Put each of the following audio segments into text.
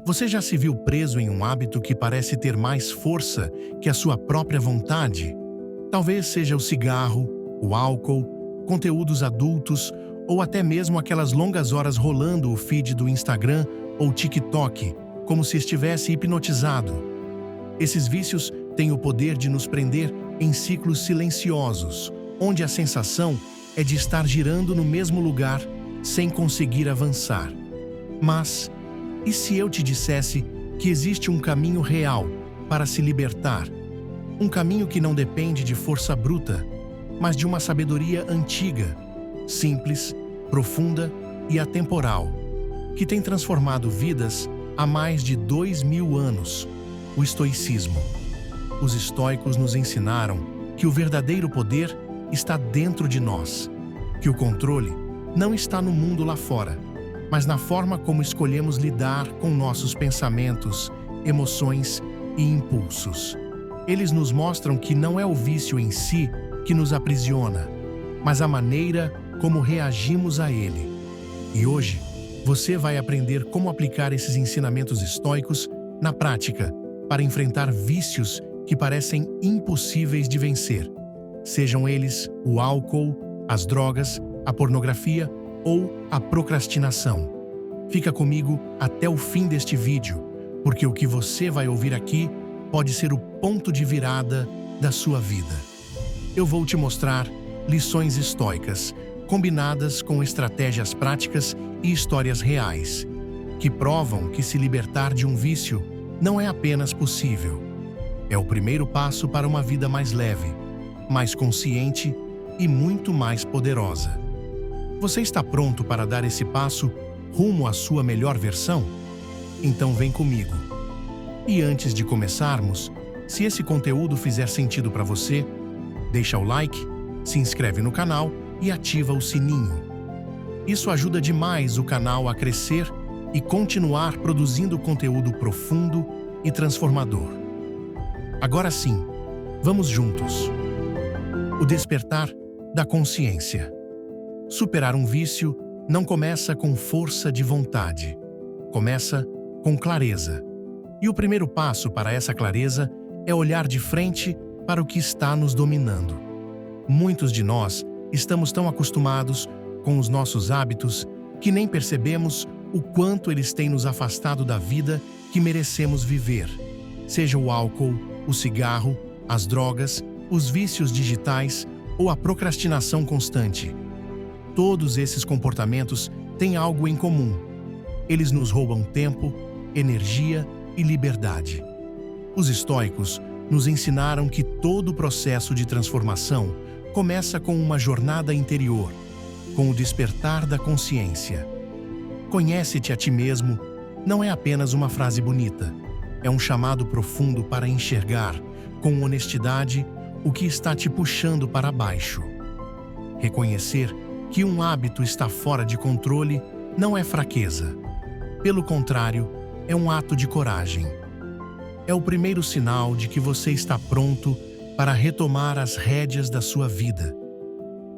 Você já se viu preso em um hábito que parece ter mais força que a sua própria vontade? Talvez seja o cigarro, o álcool, conteúdos adultos ou até mesmo aquelas longas horas rolando o feed do Instagram ou TikTok, como se estivesse hipnotizado. Esses vícios têm o poder de nos prender em ciclos silenciosos, onde a sensação é de estar girando no mesmo lugar sem conseguir avançar. Mas, e se eu te dissesse que existe um caminho real para se libertar? Um caminho que não depende de força bruta, mas de uma sabedoria antiga, simples, profunda e atemporal, que tem transformado vidas há mais de 2000 anos: o estoicismo. Os estoicos nos ensinaram que o verdadeiro poder está dentro de nós, que o controle não está no mundo lá fora, mas na forma como escolhemos lidar com nossos pensamentos, emoções e impulsos. Eles nos mostram que não é o vício em si que nos aprisiona, mas a maneira como reagimos a ele. E hoje, você vai aprender como aplicar esses ensinamentos estoicos na prática para enfrentar vícios que parecem impossíveis de vencer, sejam eles o álcool, as drogas, a pornografia ou a procrastinação. Fica comigo até o fim deste vídeo, porque o que você vai ouvir aqui pode ser o ponto de virada da sua vida. Eu vou te mostrar lições estoicas, combinadas com estratégias práticas e histórias reais, que provam que se libertar de um vício não é apenas possível. É o primeiro passo para uma vida mais leve, mais consciente e muito mais poderosa. Você está pronto para dar esse passo rumo à sua melhor versão? Então vem comigo. E antes de começarmos, se esse conteúdo fizer sentido para você, deixa o like, se inscreve no canal e ativa o sininho. Isso ajuda demais o canal a crescer e continuar produzindo conteúdo profundo e transformador. Agora sim, vamos juntos. O despertar da consciência. Superar um vício não começa com força de vontade. Começa com clareza. E o primeiro passo para essa clareza é olhar de frente para o que está nos dominando. Muitos de nós estamos tão acostumados com os nossos hábitos que nem percebemos o quanto eles têm nos afastado da vida que merecemos viver. Seja o álcool, o cigarro, as drogas, os vícios digitais ou a procrastinação constante. Todos esses comportamentos têm algo em comum. Eles nos roubam tempo, energia e liberdade. Os estoicos nos ensinaram que todo o processo de transformação começa com uma jornada interior, com o despertar da consciência. Conhece-te a ti mesmo não é apenas uma frase bonita, é um chamado profundo para enxergar, com honestidade, o que está te puxando para baixo. Reconhecer que um hábito está fora de controle não é fraqueza. Pelo contrário, é um ato de coragem. É o primeiro sinal de que você está pronto para retomar as rédeas da sua vida.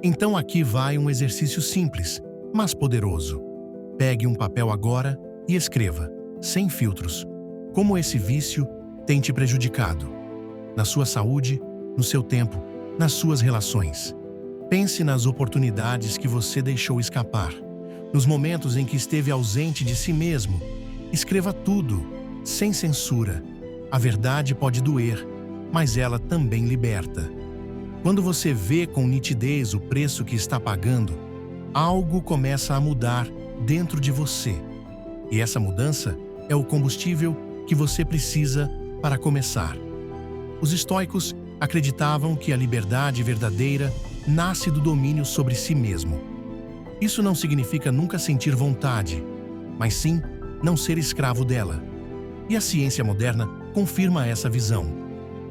Então aqui vai um exercício simples, mas poderoso. Pegue um papel agora e escreva, sem filtros, como esse vício tem te prejudicado. Na sua saúde, no seu tempo, nas suas relações. Pense nas oportunidades que você deixou escapar, nos momentos em que esteve ausente de si mesmo. Escreva tudo, sem censura. A verdade pode doer, mas ela também liberta. Quando você vê com nitidez o preço que está pagando, algo começa a mudar dentro de você. E essa mudança é o combustível que você precisa para começar. Os estoicos acreditavam que a liberdade verdadeira nasce do domínio sobre si mesmo. Isso não significa nunca sentir vontade, mas sim não ser escravo dela. E a ciência moderna confirma essa visão.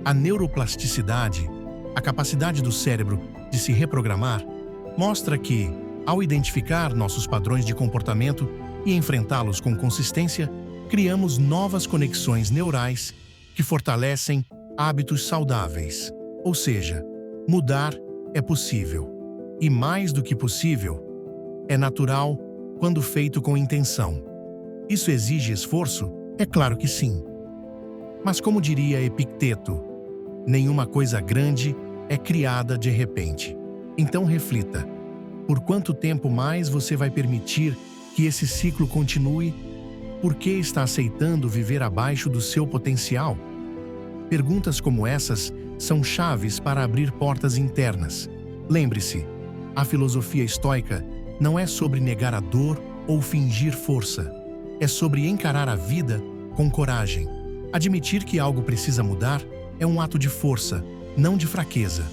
A neuroplasticidade, a capacidade do cérebro de se reprogramar, mostra que, ao identificar nossos padrões de comportamento e enfrentá-los com consistência, criamos novas conexões neurais que fortalecem hábitos saudáveis. Ou seja, mudar é possível. E mais do que possível, é natural quando feito com intenção. Isso exige esforço? É claro que sim. Mas como diria Epicteto, nenhuma coisa grande é criada de repente. Então reflita, por quanto tempo mais você vai permitir que esse ciclo continue? Por que está aceitando viver abaixo do seu potencial? Perguntas como essas são chaves para abrir portas internas. Lembre-se, a filosofia estoica não é sobre negar a dor ou fingir força. É sobre encarar a vida com coragem. Admitir que algo precisa mudar é um ato de força, não de fraqueza.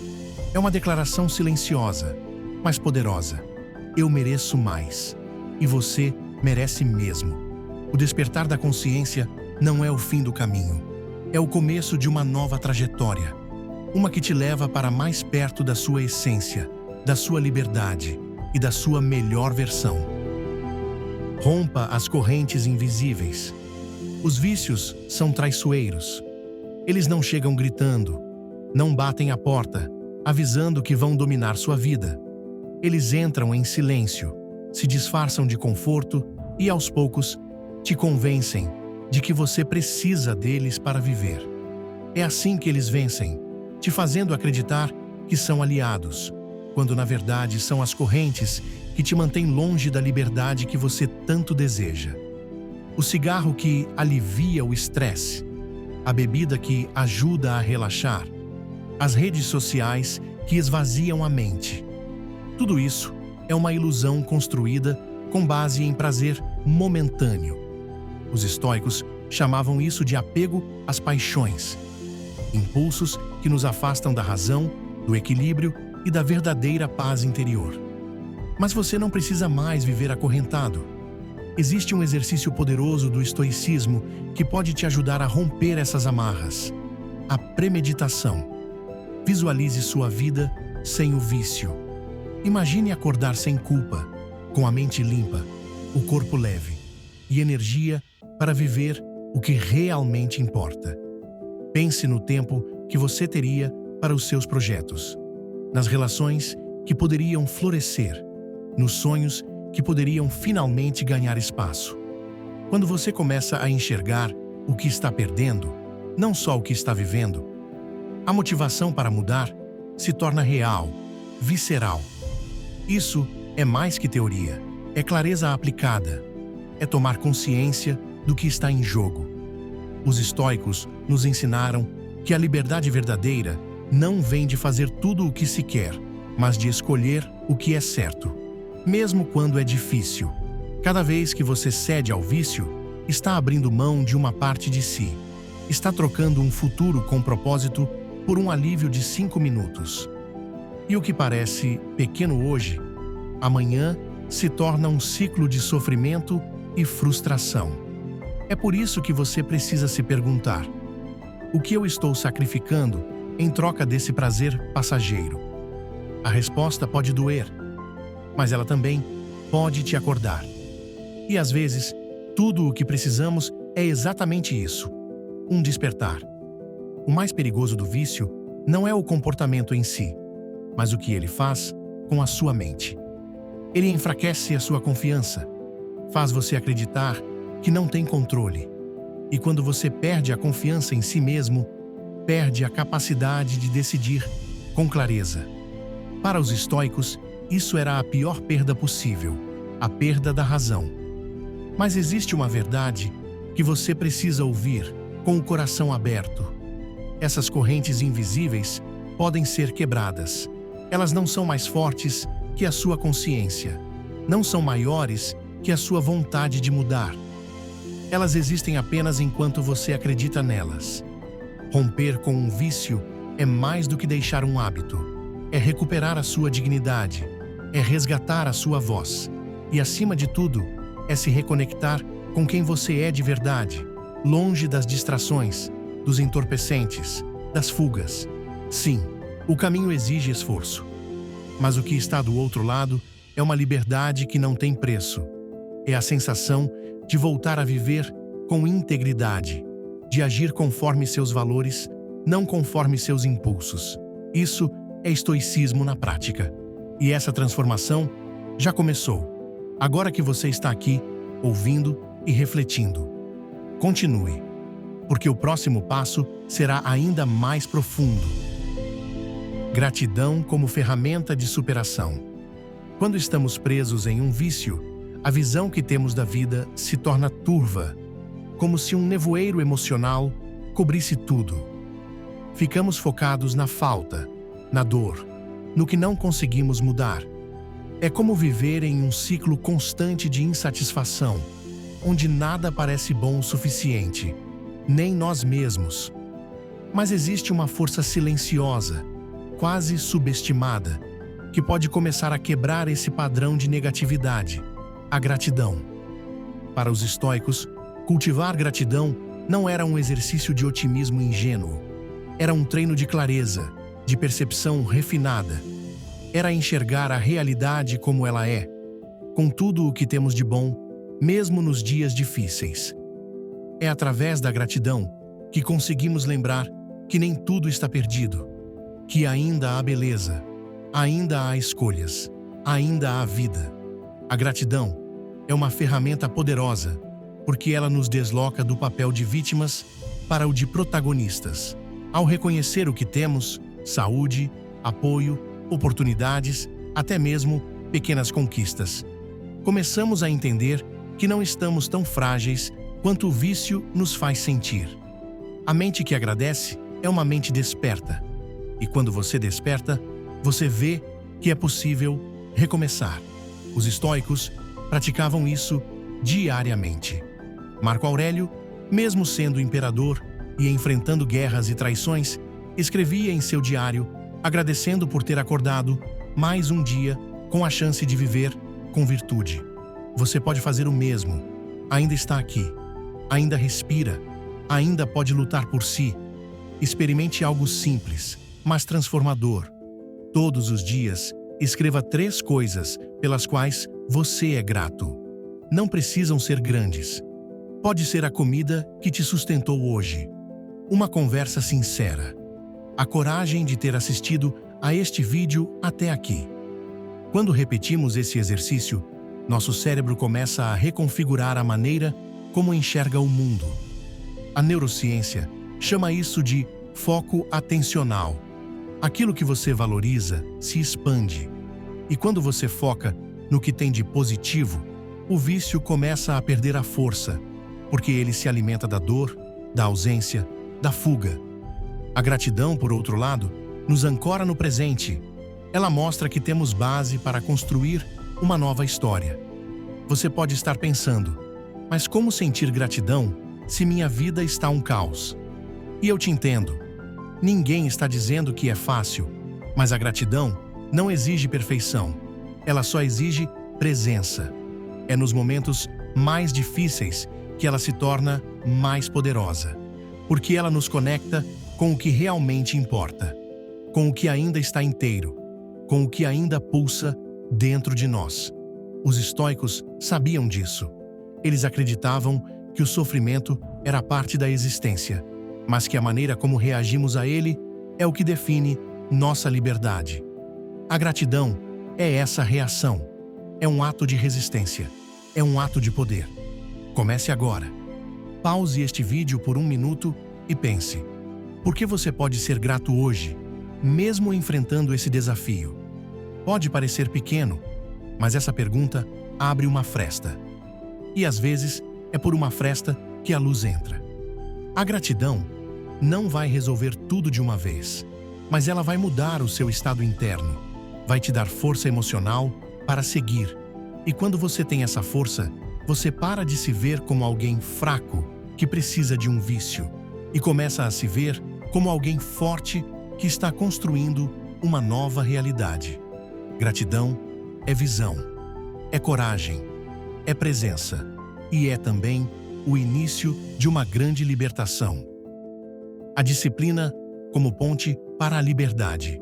É uma declaração silenciosa, mas poderosa. Eu mereço mais. E você merece mesmo. O despertar da consciência não é o fim do caminho. É o começo de uma nova trajetória. Uma que te leva para mais perto da sua essência, da sua liberdade e da sua melhor versão. Rompa as correntes invisíveis. Os vícios são traiçoeiros. Eles não chegam gritando, não batem a porta, avisando que vão dominar sua vida. Eles entram em silêncio, se disfarçam de conforto e, aos poucos, te convencem de que você precisa deles para viver. É assim que eles vencem, te fazendo acreditar que são aliados, quando na verdade são as correntes que te mantêm longe da liberdade que você tanto deseja. O cigarro que alivia o estresse, a bebida que ajuda a relaxar, as redes sociais que esvaziam a mente. Tudo isso é uma ilusão construída com base em prazer momentâneo. Os estoicos chamavam isso de apego às paixões, impulsos que nos afastam da razão, do equilíbrio e da verdadeira paz interior. Mas você não precisa mais viver acorrentado. Existe um exercício poderoso do estoicismo que pode te ajudar a romper essas amarras. A premeditação. Visualize sua vida sem o vício. Imagine acordar sem culpa, com a mente limpa, o corpo leve e energia para viver o que realmente importa. Pense no tempo que você teria para os seus projetos, nas relações que poderiam florescer, nos sonhos que poderiam finalmente ganhar espaço. Quando você começa a enxergar o que está perdendo, não só o que está vivendo, a motivação para mudar se torna real, visceral. Isso é mais que teoria, é clareza aplicada, é tomar consciência do que está em jogo. Os estoicos nos ensinaram que a liberdade verdadeira não vem de fazer tudo o que se quer, mas de escolher o que é certo, mesmo quando é difícil. Cada vez que você cede ao vício, está abrindo mão de uma parte de si, está trocando um futuro com propósito por um alívio de 5 minutos. E o que parece pequeno hoje, amanhã se torna um ciclo de sofrimento e frustração. É por isso que você precisa se perguntar: o que eu estou sacrificando em troca desse prazer passageiro? A resposta pode doer, mas ela também pode te acordar. E às vezes, tudo o que precisamos é exatamente isso: um despertar. O mais perigoso do vício não é o comportamento em si, mas o que ele faz com a sua mente. Ele enfraquece a sua confiança, faz você acreditar que não tem controle. E quando você perde a confiança em si mesmo, perde a capacidade de decidir com clareza. Para os estoicos, isso era a pior perda possível, a perda da razão. Mas existe uma verdade que você precisa ouvir com o coração aberto. Essas correntes invisíveis podem ser quebradas. Elas não são mais fortes que a sua consciência. Não são maiores que a sua vontade de mudar. Elas existem apenas enquanto você acredita nelas. Romper com um vício é mais do que deixar um hábito. É recuperar a sua dignidade. É resgatar a sua voz. E, acima de tudo, é se reconectar com quem você é de verdade, longe das distrações, dos entorpecentes, das fugas. Sim, o caminho exige esforço. Mas o que está do outro lado é uma liberdade que não tem preço. É a sensação de voltar a viver com integridade, de agir conforme seus valores, não conforme seus impulsos. Isso é estoicismo na prática. E essa transformação já começou, agora que você está aqui, ouvindo e refletindo. Continue, porque o próximo passo será ainda mais profundo. Gratidão como ferramenta de superação. Quando estamos presos em um vício, a visão que temos da vida se torna turva, como se um nevoeiro emocional cobrisse tudo. Ficamos focados na falta, na dor, no que não conseguimos mudar. É como viver em um ciclo constante de insatisfação, onde nada parece bom o suficiente, nem nós mesmos. Mas existe uma força silenciosa, quase subestimada, que pode começar a quebrar esse padrão de negatividade: a gratidão. Para os estoicos, cultivar gratidão não era um exercício de otimismo ingênuo. Era um treino de clareza, de percepção refinada. Era enxergar a realidade como ela é, com tudo o que temos de bom, mesmo nos dias difíceis. É através da gratidão que conseguimos lembrar que nem tudo está perdido, que ainda há beleza, ainda há escolhas, ainda há vida. A gratidão é uma ferramenta poderosa, porque ela nos desloca do papel de vítimas para o de protagonistas. Ao reconhecer o que temos, saúde, apoio, oportunidades, até mesmo pequenas conquistas, começamos a entender que não estamos tão frágeis quanto o vício nos faz sentir. A mente que agradece é uma mente desperta. E quando você desperta, você vê que é possível recomeçar. Os estoicos praticavam isso diariamente. Marco Aurélio, mesmo sendo imperador e enfrentando guerras e traições, escrevia em seu diário, agradecendo por ter acordado mais um dia com a chance de viver com virtude. Você pode fazer o mesmo. Ainda está aqui. Ainda respira. Ainda pode lutar por si. Experimente algo simples, mas transformador. Todos os dias, escreva 3 coisas pelas quais você é grato. Não precisam ser grandes. Pode ser a comida que te sustentou hoje, uma conversa sincera, a coragem de ter assistido a este vídeo até aqui. Quando repetimos esse exercício, nosso cérebro começa a reconfigurar a maneira como enxerga o mundo. A neurociência chama isso de foco atencional. Aquilo que você valoriza se expande. E quando você foca no que tem de positivo, o vício começa a perder a força, porque ele se alimenta da dor, da ausência, da fuga. A gratidão, por outro lado, nos ancora no presente. Ela mostra que temos base para construir uma nova história. Você pode estar pensando, mas como sentir gratidão se minha vida está um caos? E eu te entendo. Ninguém está dizendo que é fácil, mas a gratidão não exige perfeição. Ela só exige presença. É nos momentos mais difíceis que ela se torna mais poderosa, porque ela nos conecta com o que realmente importa, com o que ainda está inteiro, com o que ainda pulsa dentro de nós. Os estoicos sabiam disso. Eles acreditavam que o sofrimento era parte da existência, mas que a maneira como reagimos a ele é o que define nossa liberdade. A gratidão é essa reação. É um ato de resistência. É um ato de poder. Comece agora. Pause este vídeo por 1 minuto e pense: por que você pode ser grato hoje, mesmo enfrentando esse desafio? Pode parecer pequeno, mas essa pergunta abre uma fresta. E às vezes é por uma fresta que a luz entra. A gratidão não vai resolver tudo de uma vez, mas ela vai mudar o seu estado interno, vai te dar força emocional para seguir. E quando você tem essa força, você para de se ver como alguém fraco que precisa de um vício e começa a se ver como alguém forte que está construindo uma nova realidade. Gratidão é visão, é coragem, é presença e é também o início de uma grande libertação. A disciplina como ponte para a liberdade.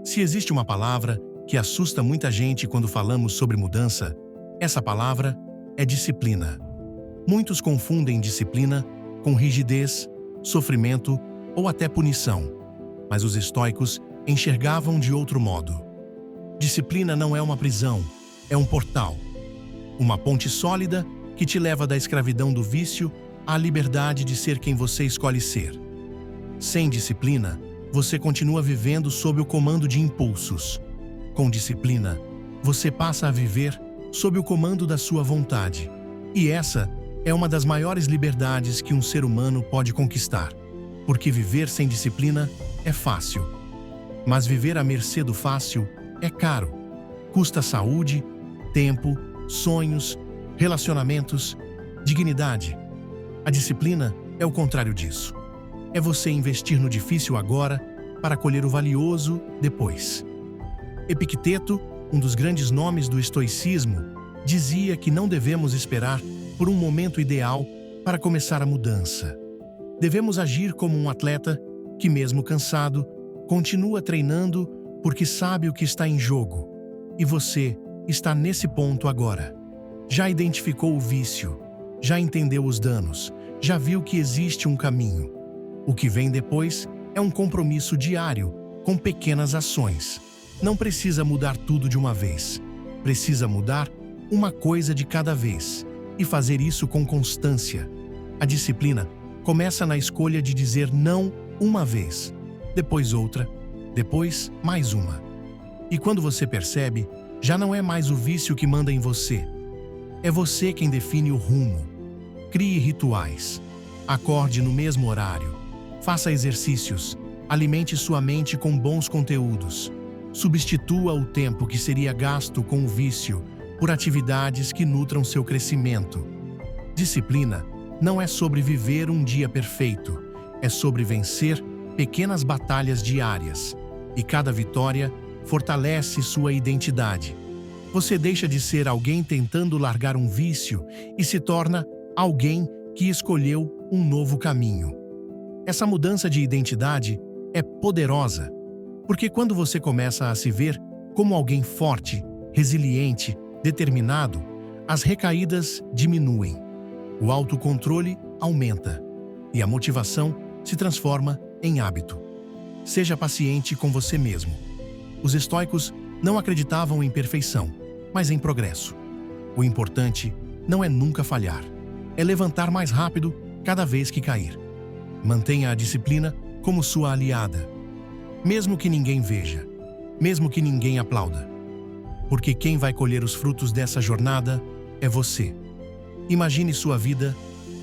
Se existe uma palavra que assusta muita gente quando falamos sobre mudança, essa palavra é disciplina. Muitos confundem disciplina com rigidez, sofrimento ou até punição, mas os estoicos enxergavam de outro modo. Disciplina não é uma prisão, é um portal. Uma ponte sólida que te leva da escravidão do vício a liberdade de ser quem você escolhe ser. Sem disciplina, você continua vivendo sob o comando de impulsos. Com disciplina, você passa a viver sob o comando da sua vontade. E essa é uma das maiores liberdades que um ser humano pode conquistar. Porque viver sem disciplina é fácil. Mas viver à mercê do fácil é caro. Custa saúde, tempo, sonhos, relacionamentos, dignidade. A disciplina é o contrário disso. É você investir no difícil agora para colher o valioso depois. Epicteto, um dos grandes nomes do estoicismo, dizia que não devemos esperar por um momento ideal para começar a mudança. Devemos agir como um atleta que, mesmo cansado, continua treinando porque sabe o que está em jogo. E você está nesse ponto agora. Já identificou o vício, já entendeu os danos, já viu que existe um caminho. O que vem depois é um compromisso diário, com pequenas ações. Não precisa mudar tudo de uma vez. Precisa mudar uma coisa de cada vez e fazer isso com constância. A disciplina começa na escolha de dizer não uma vez, depois outra, depois mais uma. E quando você percebe, já não é mais o vício que manda em você. É você quem define o rumo. Crie rituais. Acorde no mesmo horário. Faça exercícios. Alimente sua mente com bons conteúdos. Substitua o tempo que seria gasto com o vício por atividades que nutram seu crescimento. Disciplina não é sobre viver um dia perfeito, é sobre vencer pequenas batalhas diárias. E cada vitória fortalece sua identidade. Você deixa de ser alguém tentando largar um vício e se torna alguém que escolheu um novo caminho. Essa mudança de identidade é poderosa, porque quando você começa a se ver como alguém forte, resiliente, determinado, as recaídas diminuem, o autocontrole aumenta e a motivação se transforma em hábito. Seja paciente com você mesmo. Os estoicos não acreditavam em perfeição, mas em progresso. O importante não é nunca falhar, é levantar mais rápido cada vez que cair. Mantenha a disciplina como sua aliada, mesmo que ninguém veja, mesmo que ninguém aplauda. Porque quem vai colher os frutos dessa jornada é você. Imagine sua vida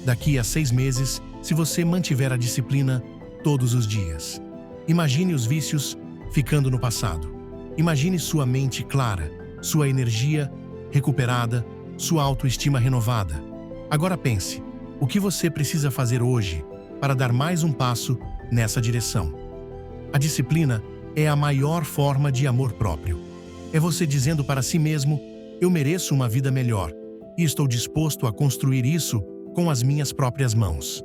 daqui a 6 meses se você mantiver a disciplina todos os dias. Imagine os vícios ficando no passado. Imagine sua mente clara, sua energia recuperada, sua autoestima renovada. Agora pense, o que você precisa fazer hoje para dar mais um passo nessa direção? A disciplina é a maior forma de amor próprio. É você dizendo para si mesmo, eu mereço uma vida melhor e estou disposto a construir isso com as minhas próprias mãos.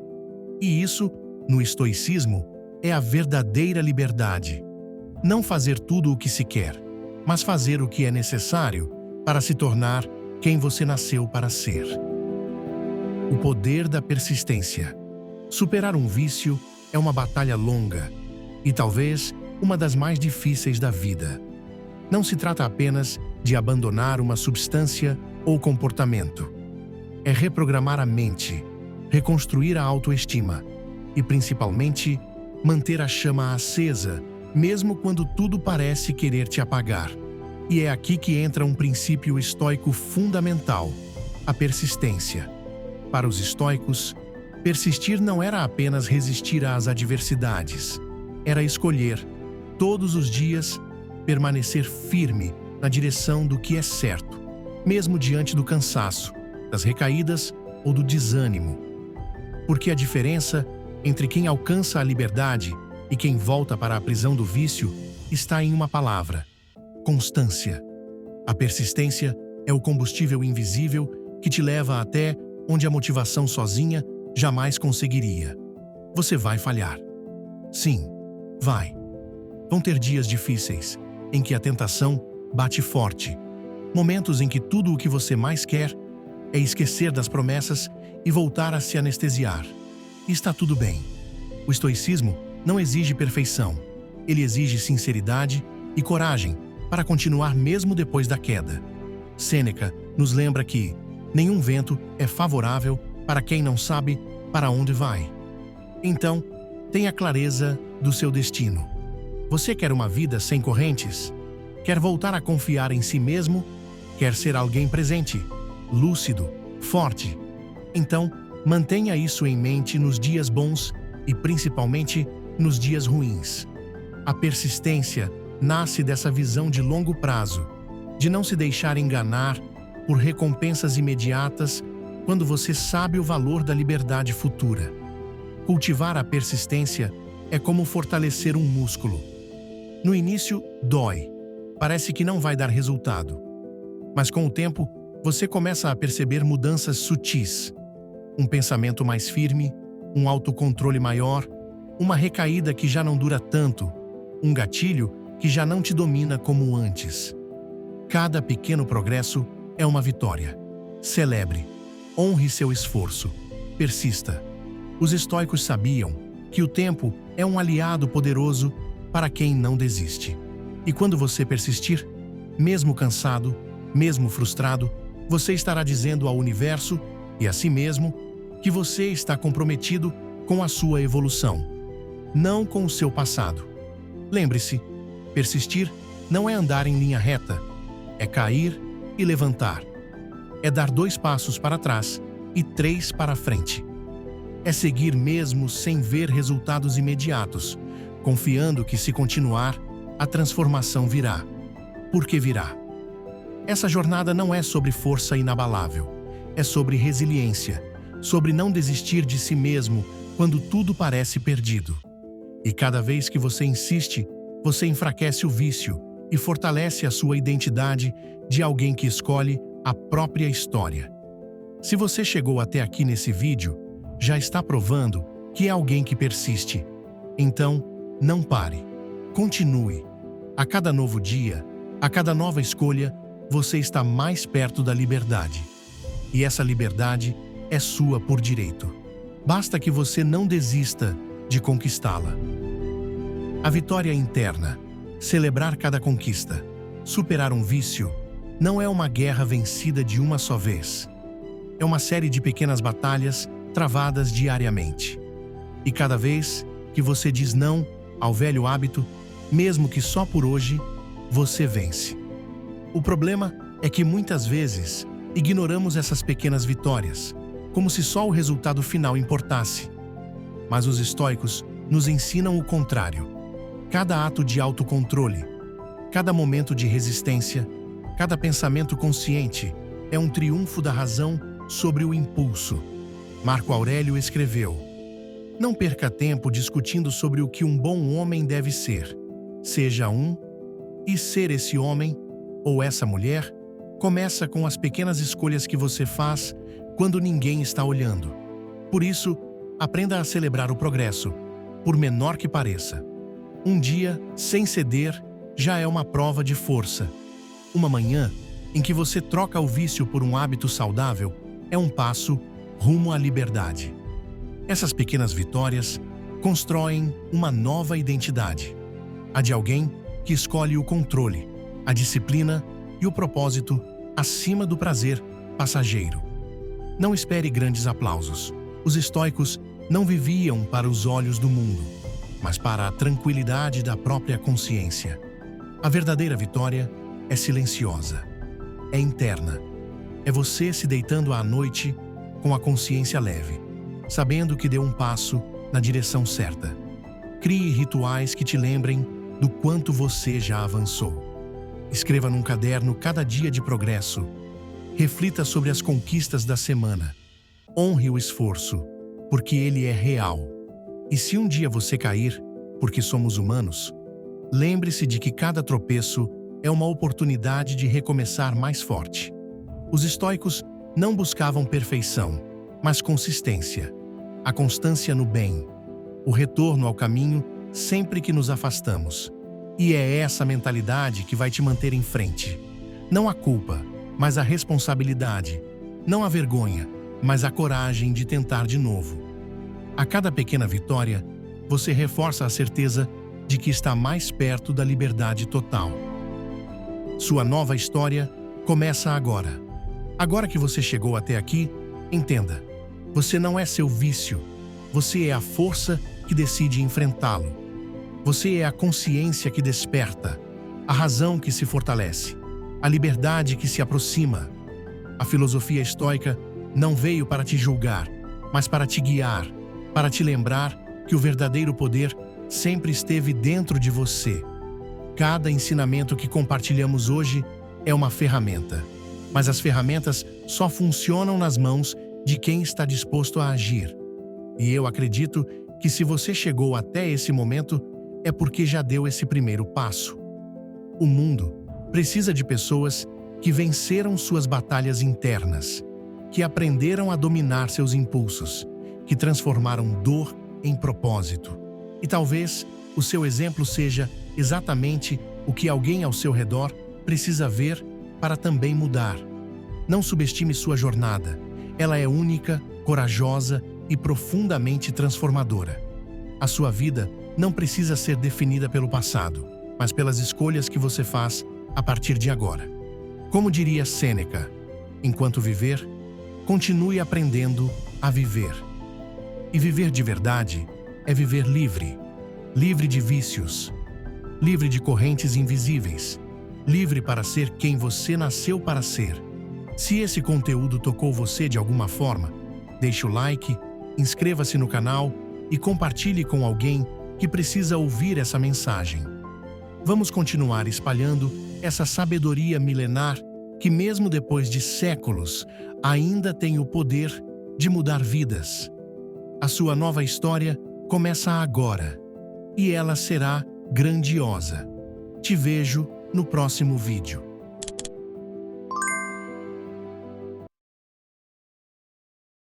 E isso, no estoicismo, é a verdadeira liberdade. Não fazer tudo o que se quer, mas fazer o que é necessário para se tornar quem você nasceu para ser. O poder da persistência. Superar um vício é uma batalha longa e talvez uma das mais difíceis da vida. Não se trata apenas de abandonar uma substância ou comportamento. É reprogramar a mente, reconstruir a autoestima e, principalmente, manter a chama acesa, mesmo quando tudo parece querer te apagar. E é aqui que entra um princípio estoico fundamental: a persistência. Para os estoicos, persistir não era apenas resistir às adversidades, era escolher, todos os dias, permanecer firme na direção do que é certo, mesmo diante do cansaço, das recaídas ou do desânimo. Porque a diferença entre quem alcança a liberdade e quem volta para a prisão do vício está em uma palavra: constância. A persistência é o combustível invisível que te leva até onde a motivação sozinha jamais conseguiria. Você vai falhar. Sim, vai. Vão ter dias difíceis, em que a tentação bate forte. Momentos em que tudo o que você mais quer é esquecer das promessas e voltar a se anestesiar. E está tudo bem. O estoicismo não exige perfeição. Ele exige sinceridade e coragem para continuar mesmo depois da queda. Sêneca nos lembra que nenhum vento é favorável para quem não sabe para onde vai. Então, tenha clareza do seu destino. Você quer uma vida sem correntes? Quer voltar a confiar em si mesmo? Quer ser alguém presente, lúcido, forte? Então, mantenha isso em mente nos dias bons e principalmente nos dias ruins. A persistência nasce dessa visão de longo prazo, de não se deixar enganar por recompensas imediatas quando você sabe o valor da liberdade futura. Cultivar a persistência é como fortalecer um músculo. No início, dói. Parece que não vai dar resultado. Mas com o tempo, você começa a perceber mudanças sutis. Um pensamento mais firme, um autocontrole maior, uma recaída que já não dura tanto, um gatilho que já não te domina como antes. Cada pequeno progresso é uma vitória. Celebre. Honre seu esforço. Persista. Os estoicos sabiam que o tempo é um aliado poderoso para quem não desiste. E quando você persistir, mesmo cansado, mesmo frustrado, você estará dizendo ao universo e a si mesmo que você está comprometido com a sua evolução, não com o seu passado. Lembre-se, persistir não é andar em linha reta, é cair e levantar. É dar 2 passos para trás e 3 para frente. É seguir mesmo sem ver resultados imediatos, confiando que se continuar, a transformação virá. Porque virá. Essa jornada não é sobre força inabalável, é sobre resiliência, sobre não desistir de si mesmo quando tudo parece perdido. E cada vez que você insiste, você enfraquece o vício e fortalece a sua identidade de alguém que escolhe a própria história. Se você chegou até aqui nesse vídeo, já está provando que é alguém que persiste. Então, não pare. Continue. A cada novo dia, a cada nova escolha, você está mais perto da liberdade. E essa liberdade é sua por direito. Basta que você não desista de conquistá-la. A vitória interna, celebrar cada conquista, superar um vício, não é uma guerra vencida de uma só vez. É uma série de pequenas batalhas travadas diariamente. E cada vez que você diz não ao velho hábito, mesmo que só por hoje, você vence. O problema é que muitas vezes ignoramos essas pequenas vitórias, como se só o resultado final importasse. Mas os estoicos nos ensinam o contrário. Cada ato de autocontrole, cada momento de resistência, cada pensamento consciente é um triunfo da razão sobre o impulso. Marco Aurélio escreveu: "Não perca tempo discutindo sobre o que um bom homem deve ser. Seja um, e ser esse homem ou essa mulher começa com as pequenas escolhas que você faz quando ninguém está olhando. Por isso, aprenda a celebrar o progresso, por menor que pareça. Um dia, sem ceder, já é uma prova de força. Uma manhã em que você troca o vício por um hábito saudável é um passo rumo à liberdade." Essas pequenas vitórias constroem uma nova identidade. A de alguém que escolhe o controle, a disciplina e o propósito acima do prazer passageiro. Não espere grandes aplausos. Os estoicos não viviam para os olhos do mundo, mas para a tranquilidade da própria consciência. A verdadeira vitória é silenciosa, é interna. É você se deitando à noite com a consciência leve, sabendo que deu um passo na direção certa. Crie rituais que te lembrem do quanto você já avançou. Escreva num caderno cada dia de progresso. Reflita sobre as conquistas da semana. Honre o esforço, porque ele é real. E se um dia você cair, porque somos humanos, lembre-se de que cada tropeço é uma oportunidade de recomeçar mais forte. Os estoicos não buscavam perfeição, mas consistência. A constância no bem, o retorno ao caminho sempre que nos afastamos. E é essa mentalidade que vai te manter em frente. Não a culpa, mas a responsabilidade. Não a vergonha, mas a coragem de tentar de novo. A cada pequena vitória, você reforça a certeza de que está mais perto da liberdade total. Sua nova história começa agora. Agora que você chegou até aqui, entenda. Você não é seu vício. Você é a força que decide enfrentá-lo. Você é a consciência que desperta, a razão que se fortalece, a liberdade que se aproxima. A filosofia estoica não veio para te julgar, mas para te guiar, para te lembrar que o verdadeiro poder sempre esteve dentro de você. Cada ensinamento que compartilhamos hoje é uma ferramenta, mas as ferramentas só funcionam nas mãos de quem está disposto a agir. E eu acredito que se você chegou até esse momento, é porque já deu esse primeiro passo. O mundo precisa de pessoas que venceram suas batalhas internas, que aprenderam a dominar seus impulsos, que transformaram dor em propósito. E talvez o seu exemplo seja exatamente o que alguém ao seu redor precisa ver para também mudar. Não subestime sua jornada. Ela é única, corajosa e profundamente transformadora. A sua vida não precisa ser definida pelo passado, mas pelas escolhas que você faz a partir de agora. Como diria Sêneca, enquanto viver, continue aprendendo a viver. E viver de verdade é viver livre, livre de vícios, livre de correntes invisíveis, livre para ser quem você nasceu para ser. Se esse conteúdo tocou você de alguma forma, deixe o like, inscreva-se no canal e compartilhe com alguém que precisa ouvir essa mensagem. Vamos continuar espalhando essa sabedoria milenar que, mesmo depois de séculos, ainda tem o poder de mudar vidas. A sua nova história começa agora e ela será grandiosa. Te vejo no próximo vídeo.